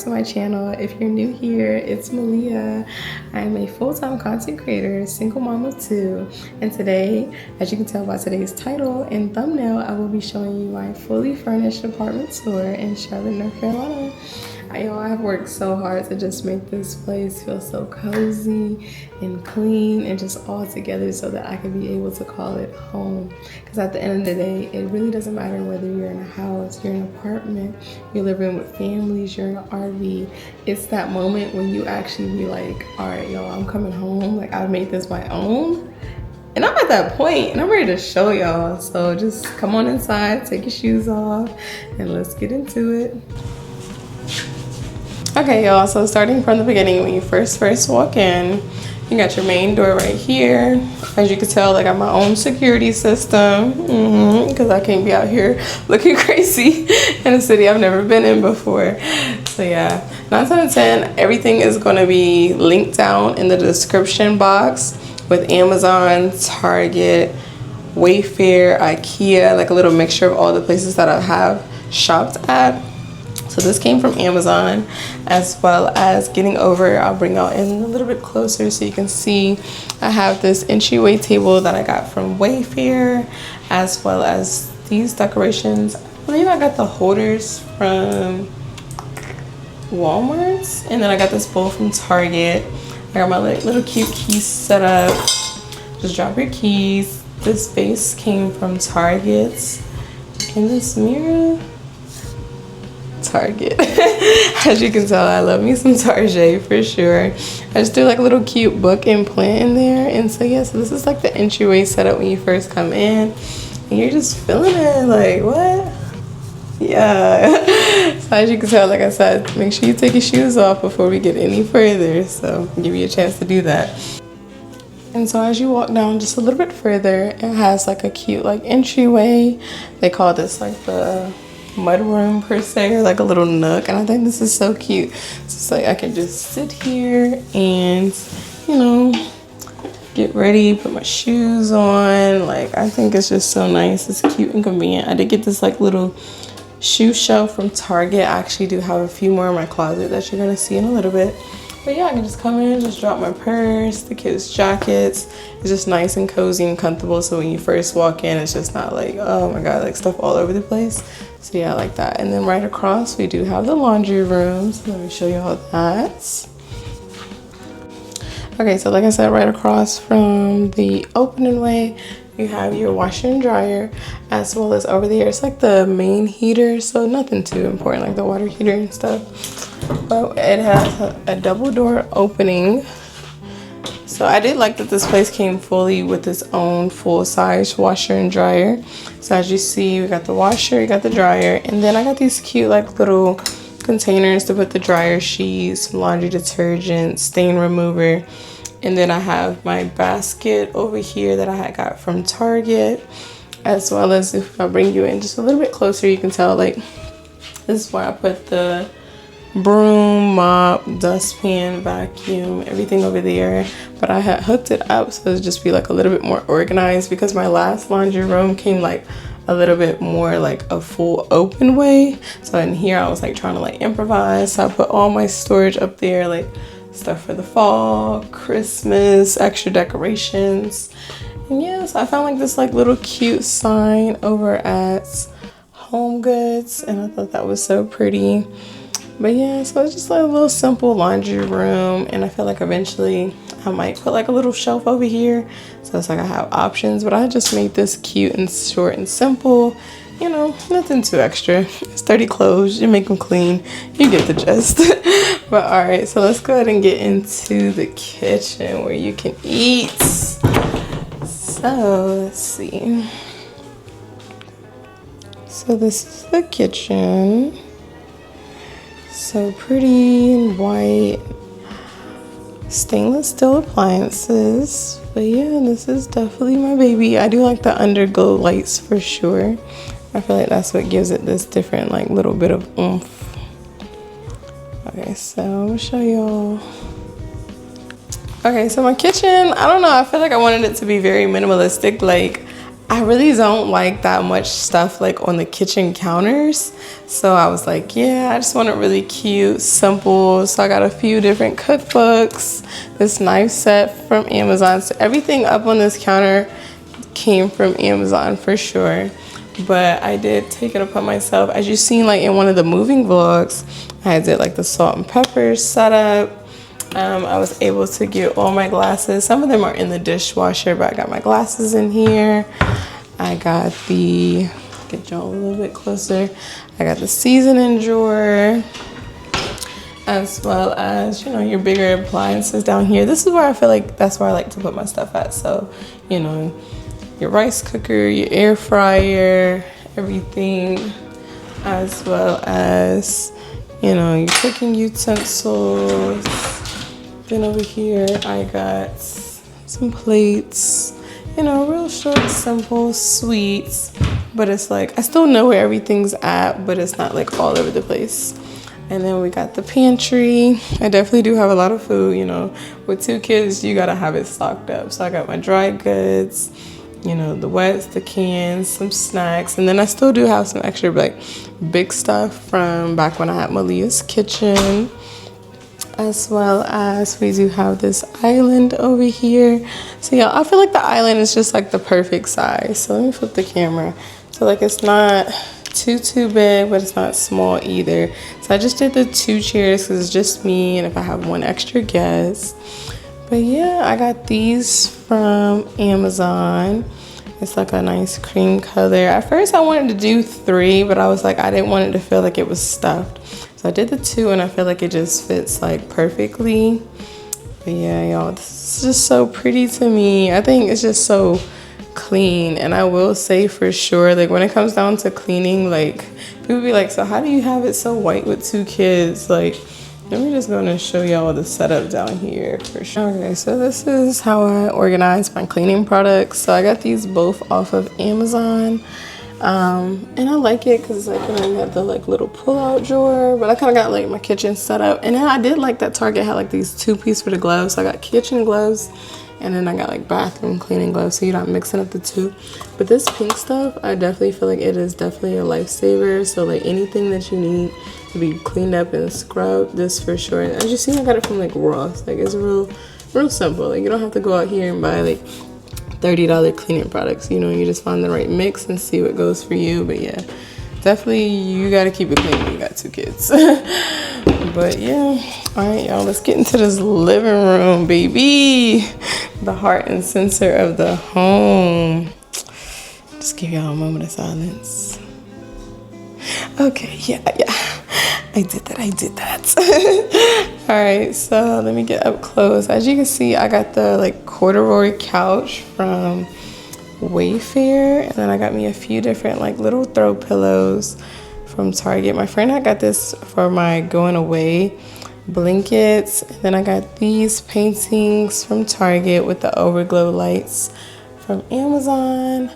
to my channel. If you're new here, it's Mahlia. I am a full-time content creator, single mom of 2, and today, as you can tell by today's title and thumbnail, I will be showing you my fully furnished apartment tour in Charlotte, North Carolina. I have worked so hard to just make this place feel so cozy and clean and just all together so that I can be able to call it home. Because at the end of the day, it really doesn't matter whether you're in a house, you're in an apartment, you're living with families, you're in an RV. It's that moment when you actually be like, all right, y'all, I'm coming home. Like, I've made this my own. And I'm at that point and I'm ready to show y'all. So just come on inside, take your shoes off, and let's get into it. Okay, y'all, so starting from the beginning, when you first walk in, you got your main door right here. As you can tell, I got my own security system because I can't be out here looking crazy in a city I've never been in before. So yeah, 9 out of 10, everything is going to be linked down in the description box with Amazon, Target, Wayfair, IKEA, like a little mixture of all the places that I have shopped at. So this came from Amazon, as well as getting over, I'll bring y'all in a little bit closer so you can see. I have this entryway table that I got from Wayfair, as well as these decorations. I believe I got the holders from Walmart, and then I got this bowl from Target. I got my little cute keys set up. Just drop your keys. This vase came from Target, and this mirror, Target. As you can tell, I love me some Target for sure. I just do like a little cute book and plant in there. And so yeah, so this is like the entryway setup when you first come in, and you're just feeling it like, what? Yeah. So as you can tell, like I said, make sure you take your shoes off before we get any further, so I'll give you a chance to do that. And so as you walk down just a little bit further, it has like a cute like entryway. They call this like the mud room per se, or like a little nook, and I think this is so cute. So it's like I can just sit here and, you know, get ready, put my shoes on. Like, I think it's just so nice. It's cute and convenient. I did get this like little shoe shelf from Target. I actually do have a few more in my closet that you're gonna see in a little bit. But yeah, I can just come in, just drop my purse, the kids' jackets. It's just nice and cozy and comfortable. So when you first walk in, it's just not like, oh my God, like stuff all over the place. So yeah, I like that. And then right across, we do have the laundry room. So let me show you all that. Okay, so like I said, right across from the opening way, you have your washer and dryer, as well as over there, it's like the main heater. So nothing too important, like the water heater and stuff. But it has a double door opening. So I did like that this place came fully with its own full-size washer and dryer. So as you see, we got the washer, we got the dryer, and then I got these cute like little containers to put the dryer sheets, laundry detergent, stain remover. And then I have my basket over here that I had got from Target, as well as, if I bring you in just a little bit closer, you can tell like this is where I put the broom, mop, dustpan, vacuum, everything over there. But I had hooked it up so it'd just be like a little bit more organized, because my last laundry room came like a little bit more like a full open way. So in here I was like trying to like improvise. So I put all my storage up there, like stuff for the fall, Christmas, extra decorations. And yeah, so I found like this like little cute sign over at Home Goods, and I thought that was so pretty. But yeah, so it's just like a little simple laundry room, and I feel like eventually I might put like a little shelf over here. So it's like I have options, but I just made this cute and short and simple. You know, nothing too extra. It's dirty clothes, you make them clean, you get the gist. But all right, so let's go ahead and get into the kitchen where you can eat. So let's see. So this is the kitchen. So pretty and white, stainless steel appliances. But yeah, this is definitely my baby. I do like the underglow lights for sure. I feel like that's what gives it this different like little bit of oomph. Okay, so I'm gonna show y'all. Okay, so my kitchen, I don't know, I feel like I wanted it to be very minimalistic. Like, I really don't like that much stuff like on the kitchen counters. So I was like, yeah, I just want it really cute, simple. So I got a few different cookbooks, this knife set from Amazon. So everything up on this counter came from Amazon for sure. But I did take it upon myself. As you've seen like in one of the moving vlogs, I did like the salt and pepper setup. I was able to get all my glasses. Some of them are in the dishwasher, but I got my glasses in here. I got the, get y'all a little bit closer. I got the seasoning drawer, as well as, you know, your bigger appliances down here. This is where I feel like that's where I like to put my stuff at. So, you know, your rice cooker, your air fryer, everything, as well as, you know, your cooking utensils. Then over here, I got some plates, you know, real short, simple, sweet, but it's like, I still know where everything's at, but it's not like all over the place. And then we got the pantry. I definitely do have a lot of food, you know, with 2 kids, you gotta have it stocked up. So I got my dry goods, you know, the wets, the cans, some snacks, and then I still do have some extra like big stuff from back when I had Mahlia's kitchen. As well as we do have this island over here. So yeah, I feel like the island is just like the perfect size. So let me flip the camera. So like it's not too big, but it's not small either. So I just did the 2 chairs because it's just me and if I have 1 extra guest. But yeah, I got these from Amazon. It's like a nice cream color. At first I wanted to do 3, but I was like, I didn't want it to feel like it was stuffed. So I did the 2 and I feel like it just fits like perfectly. But yeah, y'all, this is just so pretty to me. I think it's just so clean. And I will say for sure, like when it comes down to cleaning, like people be like, so how do you have it so white with 2 kids? Like, let me just go and show y'all the setup down here for sure. Okay, so this is how I organize my cleaning products. So I got these both off of Amazon. And I like it because it's like, you know, you have the like little pull-out drawer, but I kind of got like my kitchen set up. And then I did like that Target had like these 2-piece for the gloves. So I got kitchen gloves and then I got like bathroom cleaning gloves, so you're not mixing up the 2. But this pink stuff, I definitely feel like it is definitely a lifesaver. So like anything that you need to be cleaned up and scrubbed, this for sure. And as you see, I got it from like Ross. Like it's real simple. Like you don't have to go out here and buy like $30 cleaning products, you know, you just find the right mix and see what goes for you. But yeah, definitely you got to keep it clean when you got 2 kids. But yeah, all right, y'all, let's get into this living room, baby. The heart and center of the home. Just give y'all a moment of silence. Okay, yeah, I did that. All right, so let me get up close. As you can see, I got the like corduroy couch from Wayfair, and then I got me a few different like little throw pillows from Target. My friend had got this for my going away blankets, and then I got these paintings from Target with the overglow lights from Amazon.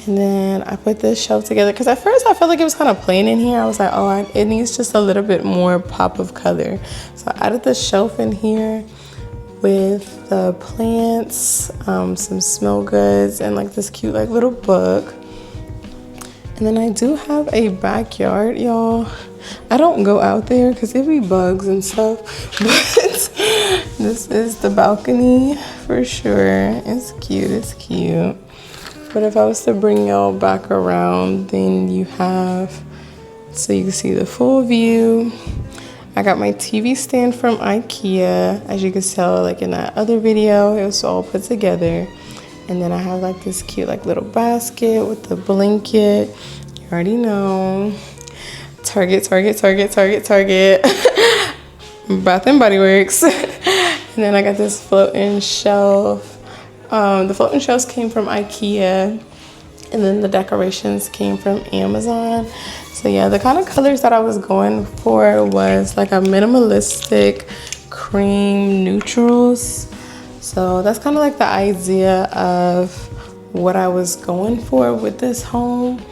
And then I put this shelf together because at first I felt like it was kind of plain in here. I was like, oh, it needs just a little bit more pop of color. So I added the shelf in here with the plants, some smell goods, and like this cute like little book. And then I do have a backyard, y'all. I don't go out there because it be bugs and stuff, but this is the balcony for sure. It's cute. But if I was to bring y'all back around, then you have, so you can see the full view. I got my TV stand from IKEA. As you can tell, like in that other video, it was all put together. And then I have like this cute like little basket with the blanket. You already know. Target. Bath and Body Works. And then I got this floating shelf. The floating shelves came from IKEA, and then the decorations came from Amazon. So yeah, the kind of colors that I was going for was like a minimalistic cream neutrals. So that's kind of like the idea of what I was going for with this home.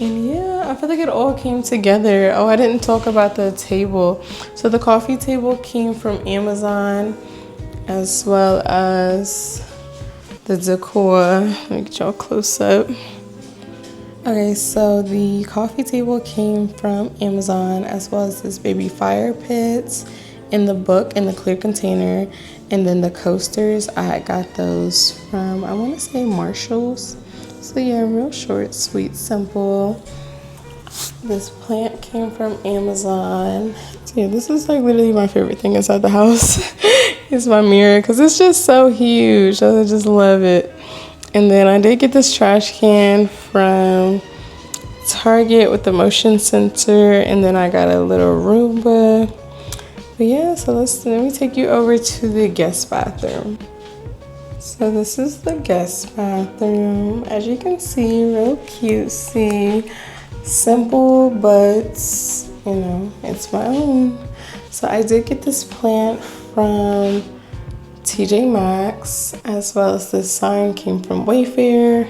And yeah, I feel like it all came together. Oh, I didn't talk about the table. So the coffee table came from Amazon, as well as the decor. Let me get y'all close up. Okay, so the coffee table came from Amazon, as well as this baby fire pits in the book in the clear container. And then the coasters, I got those from, I want to say Marshall's. So yeah, real short, sweet, simple. This plant came from Amazon. So yeah, this is like literally my favorite thing inside the house. It's my mirror because it's just so huge. I just love it. And then I did get this trash can from Target with the motion sensor, and then I got a little Roomba. But yeah, so let me take you over to the guest bathroom. So this is the guest bathroom. As you can see, real cutesy, simple, but you know, it's my own. So I did get this plant from TJ Maxx, as well as this sign came from Wayfair,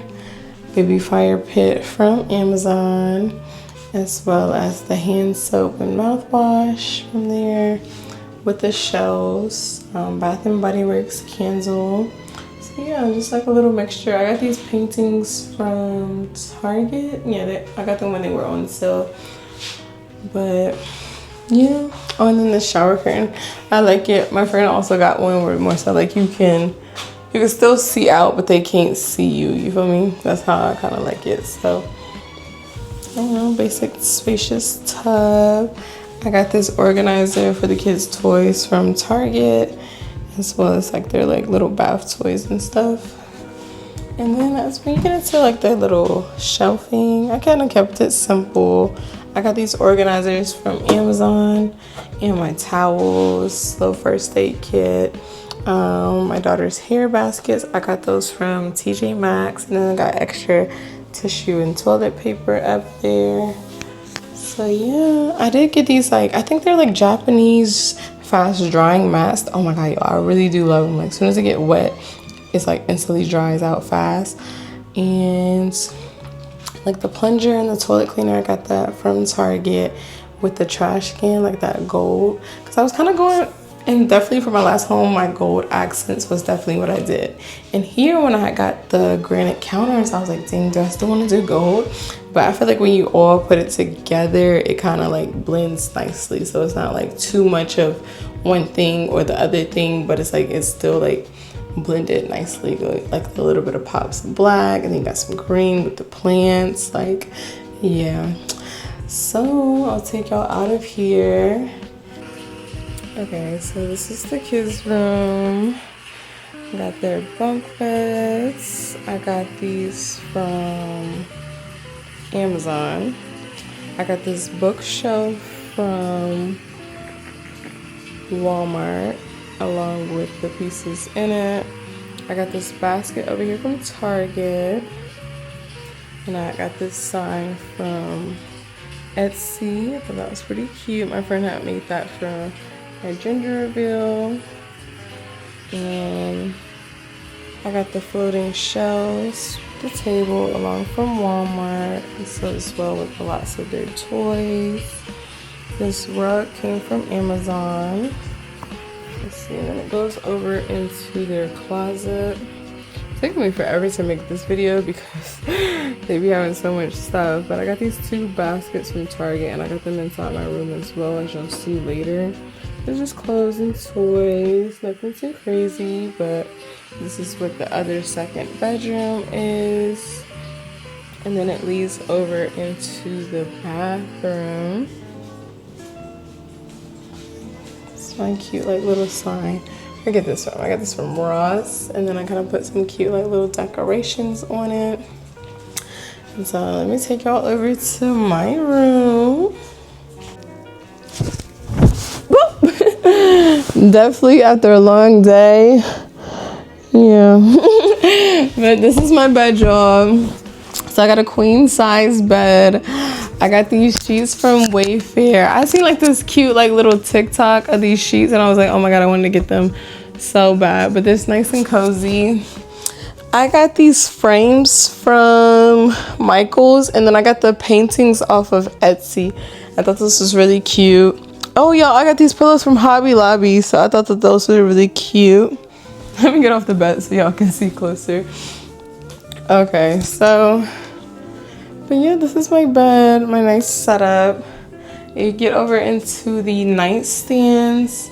baby fire pit from Amazon, as well as the hand soap and mouthwash from there with the shells, Bath and Body Works candle. So yeah, just like a little mixture. I got these paintings from Target. Yeah, I got them when they were on sale. But yeah. Oh, and then the shower curtain, I like it. My friend also got one where more so like you can still see out, but they can't see you. You feel me? That's how I kind of like it. So I don't know, basic spacious tub. I got this organizer for the kids' toys from Target, as well as like their like little bath toys and stuff. And then as we get into like their little shelving, I kind of kept it simple. I got these organizers from Amazon and my towels, little first aid kit. My daughter's hair baskets, I got those from TJ Maxx, and then I got extra tissue and toilet paper up there. So yeah, I did get these, like, I think they're like Japanese fast drying mats. Oh my god, y'all, I really do love them. Like as soon as they get wet, it's like instantly dries out fast. And like the plunger and the toilet cleaner, I got that from Target with the trash can, like that gold, because I was kind of going, and definitely for my last home, my gold accents was definitely what I did. And here when I got the granite counters, I was like, dang, do I still want to do gold? But I feel like when you all put it together, it kind of like blends nicely, so it's not like too much of one thing or the other thing, but it's like it's still like blended nicely, like a little bit of pops of black, and then you got some green with the plants. Like, yeah. So I'll take y'all out of here. Okay, so this is the kids' room. Got their bunk beds. I got these from Amazon. I got this bookshelf from Walmart along with the pieces in it. I got this basket over here from Target, and I got this sign from Etsy. I thought that was pretty cute. My friend had made that for her gender reveal. And I got the floating shelves, the table along from Walmart, so as well with lots of their toys. This rug came from Amazon. Let's see, and then it goes over into their closet. It's taking me forever to make this video because they be having so much stuff. But I got these two baskets from Target, and I got them inside my room as well, as you'll see later. It's just clothes and toys, nothing too crazy, but this is what the other second bedroom is. And then it leads over into the bathroom. It's my cute like little sign. I get this from, I got this from Ross, and then I kind of put some cute like little decorations on it. And so let me take y'all over to my room. Definitely after a long day, yeah. But this is my bed, y'all. So I got a queen size bed. I got these sheets from Wayfair. I seen like this cute like little TikTok of these sheets, and I was like, oh my god, I wanted to get them so bad. But this nice and cozy. I got these frames from Michael's, and then I got the paintings off of Etsy. I thought this was really cute. Oh, y'all, I got these pillows from Hobby Lobby, so I thought that those were really cute. Let me get off the bed so y'all can see closer. Okay, so But yeah, this is my bed, my nice setup. You get over into the nightstands.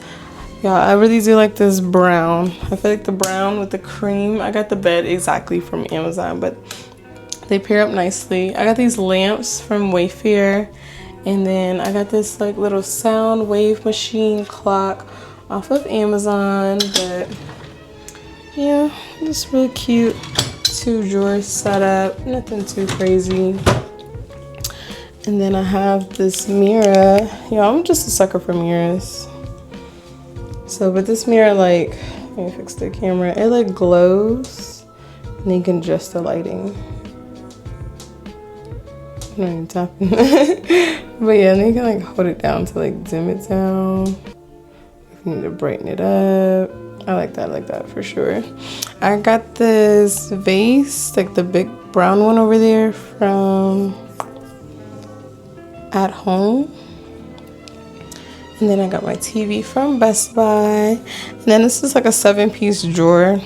Yeah, I really do like this brown. I feel like the brown with the cream. I got the bed exactly from Amazon, but they pair up nicely. I got these lamps from Wayfair, and then I got this like little sound wave machine clock off of Amazon. But yeah, just really cute 2 drawer setup, nothing too crazy. And then I have this mirror. Yeah, I'm just a sucker for mirrors. So, but this mirror, like, let me fix the camera. It like glows, and then you can adjust the lighting. I'm not even tapping. But yeah, and then you can like hold it down to like dim it down. If you need to brighten it up. I like that for sure. I got this vase, like the big brown one over there from At Home. And then I got my TV from Best Buy. And then this is like a 7-piece drawer.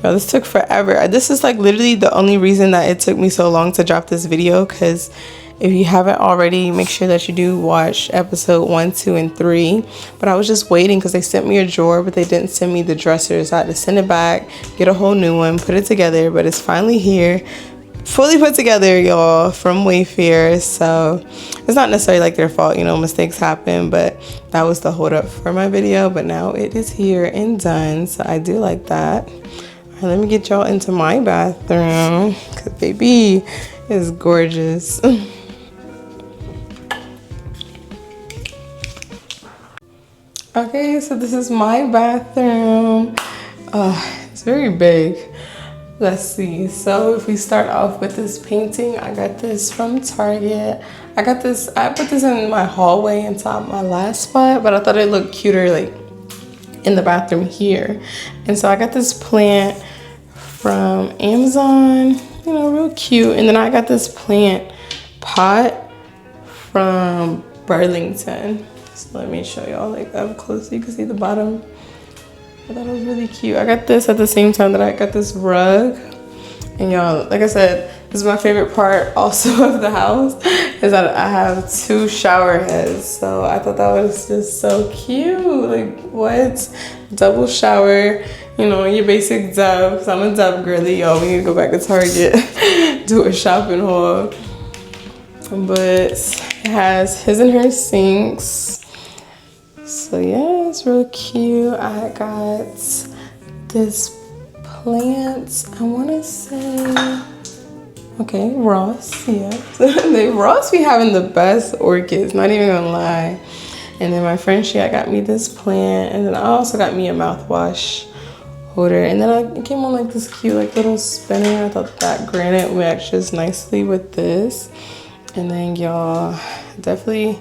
Yo, this took forever. This is like literally the only reason that it took me so long to drop this video, because if you haven't already, make sure that you do watch episode 1, 2, and 3. But I was just waiting because they sent me a drawer, but they didn't send me the dresser. So I had to send it back, get a whole new one, put it together. But it's finally here. Fully put together, y'all, from Wayfair. So it's not necessarily like their fault, you know, mistakes happen, but that was the hold up for my video. But now it is here and done, so I do like that. All right, let me get y'all into my bathroom, because baby is gorgeous. Okay, so this is my bathroom. It's very big. Let's see. So if we start off with this painting, I got this from Target. I put this in my hallway and top my last spot, but I thought it looked cuter like in the bathroom here. And so I got this plant from Amazon, you know, real cute. And then I got this plant pot from Burlington. So let me show y'all like up close so you can see the bottom. I thought it was really cute. I got this at the same time that I got this rug. And y'all, like I said, this is my favorite part also of the house, is that I have 2 shower heads. So I thought that was just so cute. Like, what? Double shower, you know, your basic Dove. Because I'm a Dove girly, y'all. We need to go back to Target, do a shopping haul. But it has his and her sinks. So yeah, it's real cute. I got this plant, I want to say, okay, Ross, yeah. Ross be having the best orchids, not even gonna lie. And then my friend, she got me this plant, and then I also got me a mouthwash holder. And then it came on like this cute like little spinner. I thought that granite matches nicely with this. And then y'all, definitely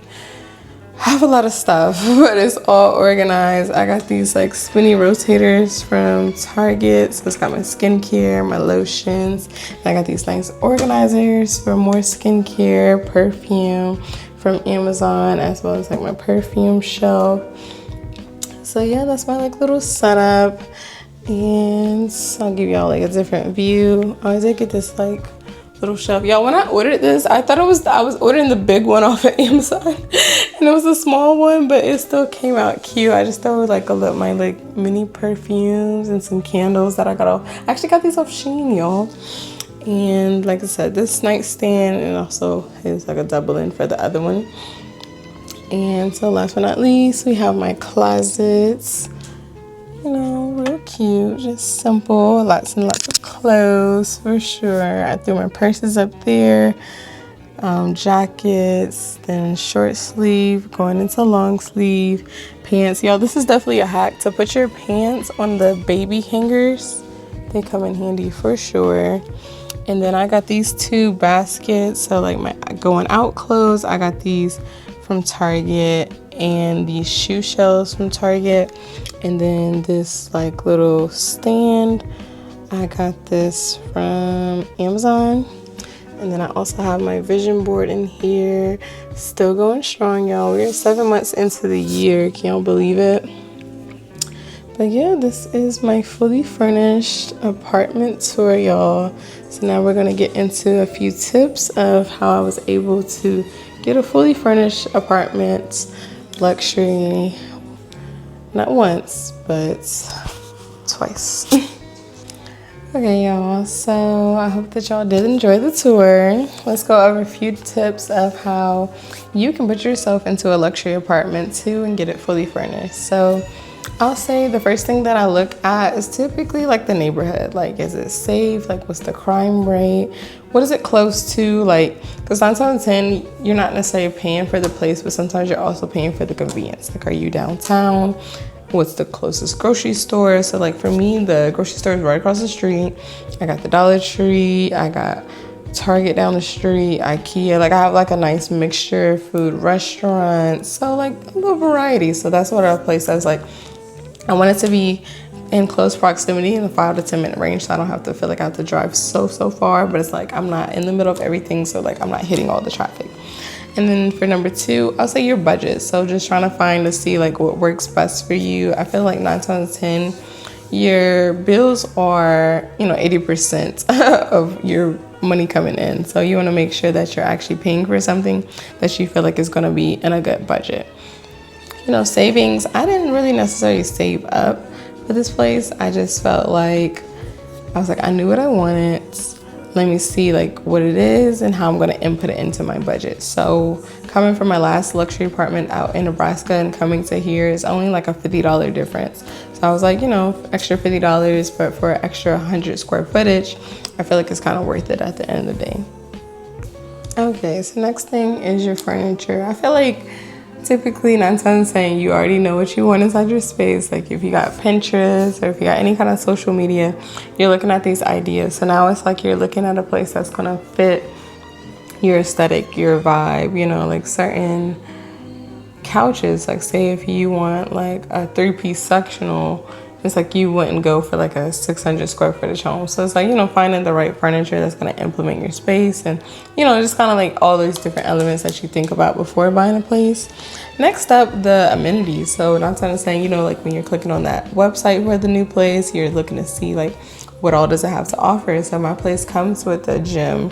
have a lot of stuff, but it's all organized. I got these like spinny rotators from Target. So it's got my skincare, my lotions. And I got these nice organizers for more skincare, perfume from Amazon, as well as like my perfume shelf. So yeah, that's my like little setup. And I'll give y'all like a different view. I did get this like little shelf. Y'all, when I ordered this, I thought I was ordering the big one off of Amazon, and it was a small one, but it still came out cute. I just thought like my like mini perfumes and some candles that I got off. I actually got these off Shein, y'all. And like I said, this nightstand, and also is like a double in for the other one. And so last but not least, we have my closets. You know, real cute, just simple, lots and lots of clothes for sure. I threw my purses up there, jackets, then short sleeve, going into long sleeve, pants. Y'all, this is definitely a hack to put your pants on the baby hangers. They come in handy for sure. And then I got these 2 baskets, so like my going out clothes, I got these from Target, and these shoe shelves from Target. And then this like little stand, I got this from Amazon. And then I also have my vision board in here, still going strong, y'all. We're 7 months into the year, can y'all believe it? But yeah, this is my fully furnished apartment tour, y'all. So now we're gonna get into a few tips of how I was able to get a fully furnished apartment, luxury, not once, but twice. Okay, y'all, so I hope that y'all did enjoy the tour. Let's go over a few tips of how you can put yourself into a luxury apartment too and get it fully furnished. So I'll say the first thing that I look at is typically like the neighborhood. Like, is it safe? Like, what's the crime rate? What is it close to? Like, because 9 times out of 10, you're not necessarily paying for the place, but sometimes you're also paying for the convenience. Like, are you downtown? What's the closest grocery store? So like for me, the grocery store is right across the street. I got the Dollar Tree, I got Target down the street, IKEA. Like I have like a nice mixture of food, restaurants, so like a little variety. So that's what our place does. Like I want it to be in close proximity in the 5 to 10 minute range, so I don't have to feel like I have to drive so far, but it's like I'm not in the middle of everything, so like I'm not hitting all the traffic. And then for number 2, I'll say your budget. So just trying to find to see like what works best for you. I feel like 9 times out of 10, your bills are, 80% of your money coming in. So you want to make sure that you're actually paying for something that you feel like is going to be in a good budget. Savings, I didn't really necessarily save up for this place. I just felt like, I knew what I wanted. Let me see like what it is and how I'm going to input it into my budget. So coming from my last luxury apartment out in Nebraska and coming to here is only like a $50 difference. So I was like, extra $50, but for an extra 100 square footage, I feel like it's kind of worth it at the end of the day. Okay, so next thing is your furniture. I feel like typically 9 times out of 10, you already know what you want inside your space. Like if you got Pinterest or if you got any kind of social media, you're looking at these ideas. So now it's like you're looking at a place that's gonna fit your aesthetic, your vibe, like certain couches. Like say if you want like a 3-piece sectional, it's like you wouldn't go for like a 600 square footage home. So it's like, finding the right furniture that's going to implement your space and, just kind of like all those different elements that you think about before buying a place. Next up, the amenities. So not saying, like when you're clicking on that website for the new place, you're looking to see like what all does it have to offer. So my place comes with a gym,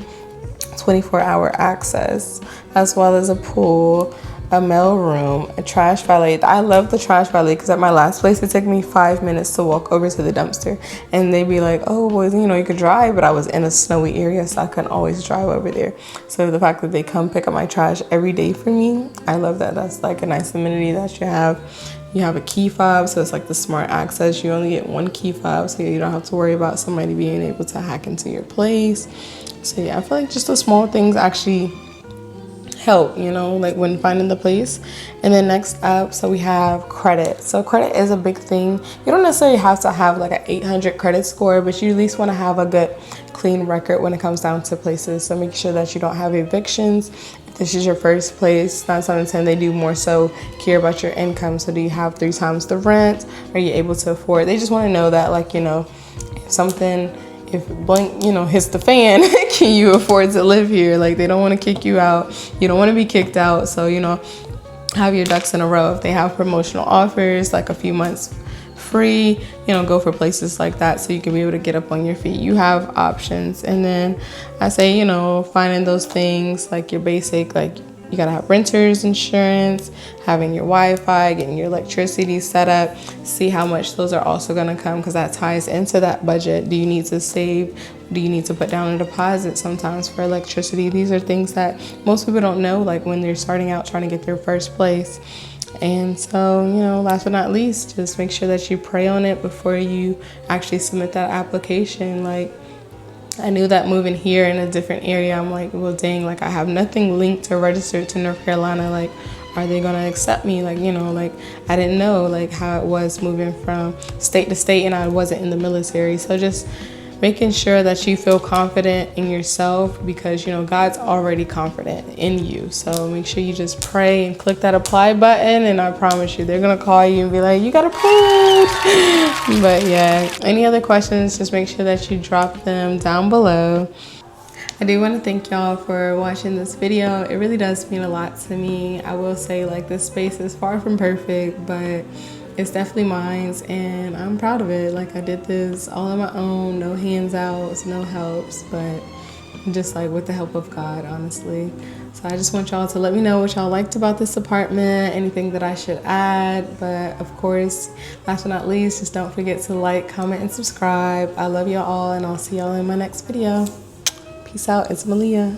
24-hour access, as well as a pool, a mail room, a trash valet. I love the trash valet because at my last place, it took me 5 minutes to walk over to the dumpster. And they'd be like, oh, well, you could drive, but I was in a snowy area, so I couldn't always drive over there. So the fact that they come pick up my trash every day for me, I love that. That's like a nice amenity that you have. You have a key fob, so it's like the smart access. You only get 1 key fob, so you don't have to worry about somebody being able to hack into your place. So yeah, I feel like just the small things actually help, like when finding the place. And then next up, so we have credit. So credit is a big thing. You don't necessarily have to have like an 800 credit score, but you at least want to have a good clean record when it comes down to places. So make sure that you don't have evictions. If this is your first place, 9 times out of 10, they do more so care about your income. So do you have 3 times the rent? Are you able to afford? They just want to know that, like, if blank, hits the fan, can you afford to live here? Like, they don't want to kick you out. You don't want to be kicked out. So, have your ducks in a row. If they have promotional offers, like a few months free, go for places like that so you can be able to get up on your feet. You have options. And then I say, finding those things like your basic, like you gotta have renter's insurance, having your Wi-Fi, getting your electricity set up, see how much those are also gonna come, because that ties into that budget. Do you need to save? Do you need to put down a deposit sometimes for electricity? These are things that most people don't know, like when they're starting out trying to get their first place. And so, last but not least, just make sure that you pray on it before you actually submit that application. Like, I knew that moving here in a different area, I'm like, well, dang, like I have nothing linked or registered to North Carolina. Like, are they gonna accept me? Like, like I didn't know like how it was moving from state to state, and I wasn't in the military. So just making sure that you feel confident in yourself, because God's already confident in you. So make sure you just pray and click that apply button, and I promise you they're gonna call you and be like, you got approved. But yeah, any other questions, just make sure that you drop them down below. I do want to thank y'all for watching this video. It really does mean a lot to me. I will say, like, this space is far from perfect, but it's definitely mine, and I'm proud of it. Like, I did this all on my own, no hands outs, no helps, but just like with the help of God, honestly. So I just want y'all to let me know what y'all liked about this apartment, anything that I should add. But of course, last but not least, just don't forget to like, comment, and subscribe. I love y'all all, and I'll see y'all in my next video. Peace out. It's Mahlia.